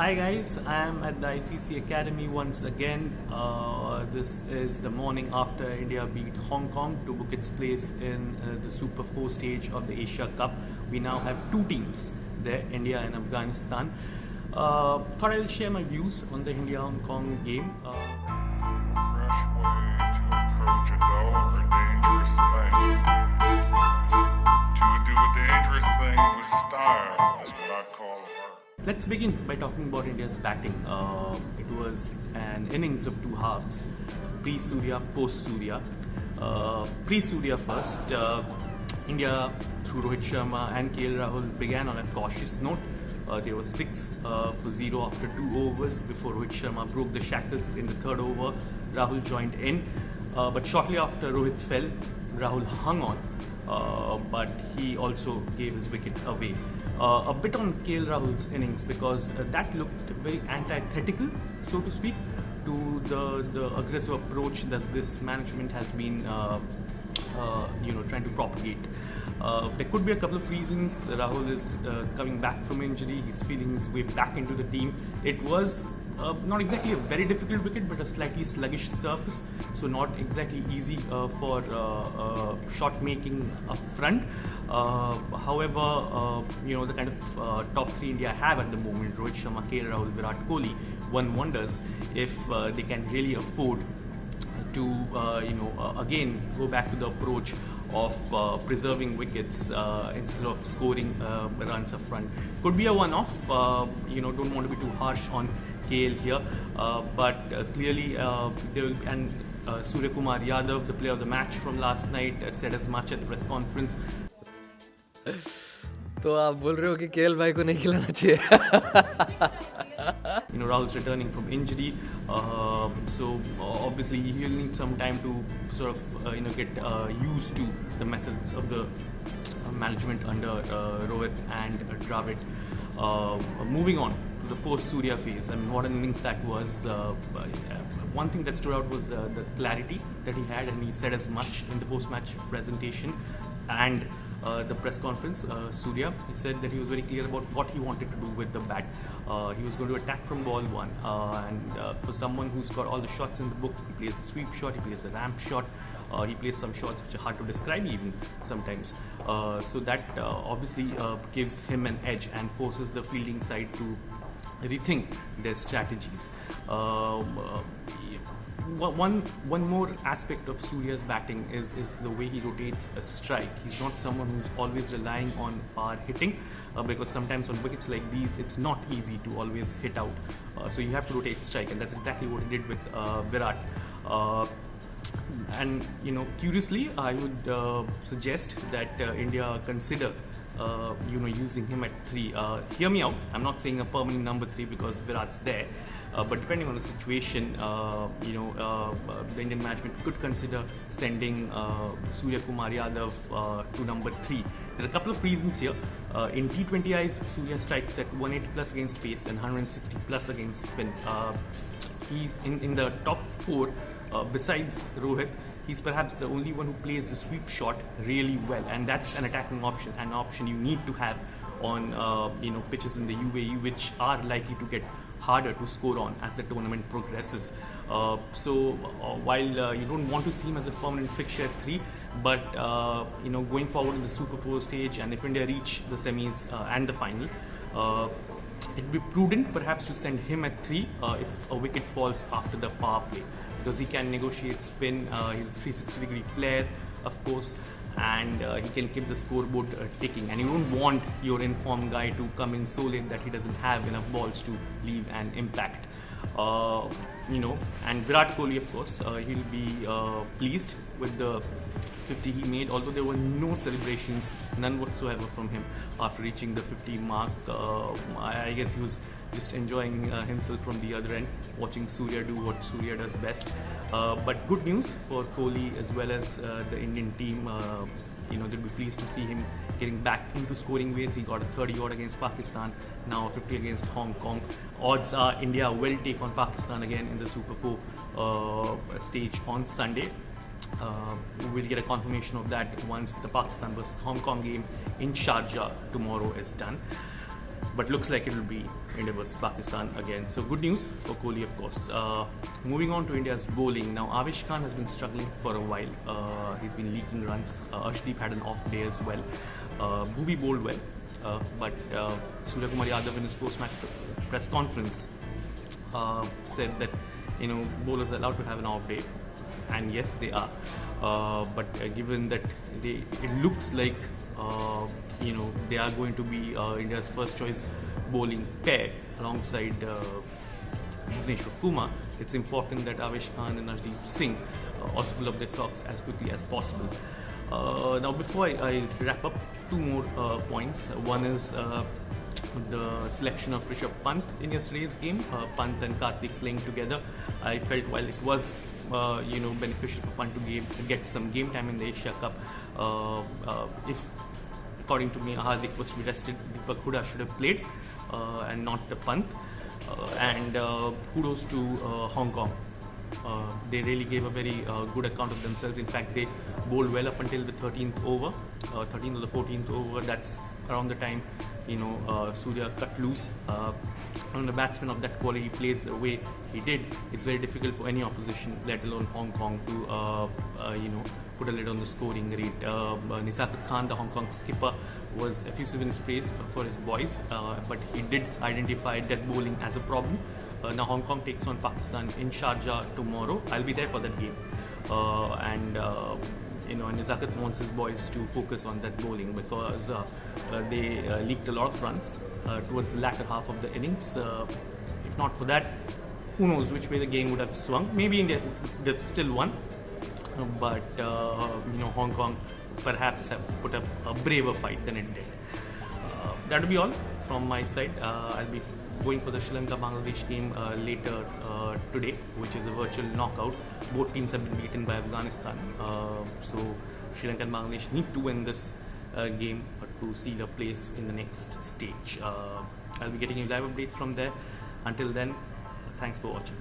Hi guys, I am at the ICC Academy once again. This is the morning after India beat Hong Kong to book its place in the Super 4 stage of the Asia Cup. We now have two teams there, India and Afghanistan. Thought I'll share my views on the India-Hong Kong game. Fresh way to approach a dull or dangerous thing. To do a dangerous thing with style is what I call art. Let's begin by talking about India's batting. It was an innings of two halves, pre-Surya, post-Surya. Pre-Surya first, India through Rohit Sharma and KL Rahul began on a cautious note. They were 6 for 0 after 2 overs before Rohit Sharma broke the shackles in the third over. Rahul joined in, but shortly after Rohit fell, Rahul hung on, but he also gave his wicket away. A bit on KL Rahul's innings because that looked very antithetical, so to speak, to the aggressive approach that this management has been trying to propagate. There could be a couple of reasons. Rahul is coming back from injury. He's feeling his way back into the team. It was not exactly a very difficult wicket, but a slightly sluggish surface, so not exactly easy for shot making up front. However, the kind of top three India have at the moment, Rohit Sharma, KL Rahul, Virat, Kohli, one wonders if they can really afford to again go back to the approach of preserving wickets instead of scoring runs up front. Could be a one-off. Don't want to be too harsh on KL here, but clearly there will be, and Suryakumar Yadav, the player of the match from last night, said as much at the press conference. तो आप बोल रहे हो कि KL भाई को नहीं खिलाना चाहिए? Rahul's returning from injury, so obviously he'll need some time to sort of get used to the methods of the management under Rohit and Dravid. Moving on to the post-Surya phase, I mean, what an innings that was. One thing that stood out was the clarity that he had, and he said as much in the post-match presentation and the press conference. Surya, he said that he was very clear about what he wanted to do with the bat. He was going to attack from ball one, and for someone who's got all the shots in the book, he plays the sweep shot, he plays the ramp shot, he plays some shots which are hard to describe even sometimes. So that obviously gives him an edge and forces the fielding side to rethink their strategies. One more aspect of Surya's batting is the way he rotates a strike. He's not someone who's always relying on power hitting, because sometimes on wickets like these, it's not easy to always hit out. So you have to rotate strike, and that's exactly what he did with Virat. And curiously, I would suggest that India consider using him at 3. Hear me out, I'm not saying a permanent number 3 because Virat's there, but depending on the situation, the Indian management could consider sending Suryakumar Yadav to number 3. There are a couple of reasons here. In T20Is, Surya strikes at 180 plus against pace and 160 plus against spin. He's in the top 4 besides Rohit. He's perhaps the only one who plays the sweep shot really well, and that's an attacking option, an option you need to have on pitches in the UAE, which are likely to get harder to score on as the tournament progresses. So while you don't want to see him as a permanent fixture at 3, but going forward in the Super 4 stage, and if India reach the semis and the final, it would be prudent perhaps to send him at 3 if a wicket falls after the power play, because he can negotiate spin. He's a 360-degree player, of course, and he can keep the scoreboard ticking. And you don't want your informed guy to come in so late that he doesn't have enough balls to leave an impact. And Virat Kohli, of course, he'll be pleased with the 50 he made, although there were no celebrations, none whatsoever from him after reaching the 50 mark. I guess he was just enjoying himself from the other end, watching Surya do what Surya does best. But good news for Kohli as well as the Indian team. They'll be pleased to see him getting back into scoring ways. He got a 30 odd against Pakistan, now 50 against Hong Kong. Odds are India will take on Pakistan again in the Super 4 stage on Sunday. We'll get a confirmation of that once the Pakistan versus Hong Kong game in Sharjah tomorrow is done. but looks like it will be India versus Pakistan again. So good news for Kohli, of course. Moving on to India's bowling. Now Avesh Khan has been struggling for a while. He's been leaking runs. Arshdeep had an off day as well. Bhuvi bowled well, but Suryakumar Yadav in his post-match press conference said that bowlers are allowed to have an off day, and yes, they are. But given that it looks like they are going to be India's first choice bowling pair alongside Suryakumar, it's important that Avesh Khan and Arshdeep Singh also pull up their socks as quickly as possible. Now, before I wrap up, two more points. One is the selection of Rishabh Pant in yesterday's game. Pant and Karthik playing together. I felt while it was beneficial for Pant to get some game time in the Asia Cup, if according to me Hardik was to be rested, Deepak Hooda should have played and not the Pant. And kudos to Hong Kong. They really gave a very good account of themselves. In fact, they bowled well up until the 13th over, 13th or the 14th over. That's around the time Surya cut loose. When a batsman of that quality plays the way he did, it's very difficult for any opposition, let alone Hong Kong, to put a lid on the scoring rate. Nisargadatta Khan, the Hong Kong skipper, was effusive in his praise for his boys, but he did identify dead bowling as a problem. Now Hong Kong takes on Pakistan in Sharjah tomorrow. I'll be there for that game, and Nisargadatta wants his boys to focus on that bowling because they leaked a lot of runs towards the latter half of the innings. If not for that, who knows which way the game would have swung. Maybe India would have still won, but Hong Kong perhaps have put up a braver fight than it did. That will be all from my side. I'll be going for the Sri Lanka-Bangladesh game later today, which is a virtual knockout. Both teams have been beaten by Afghanistan, so Sri Lanka and Bangladesh need to win this game to seal a place in the next stage. I'll be getting you live updates from there. Until then, thanks for watching.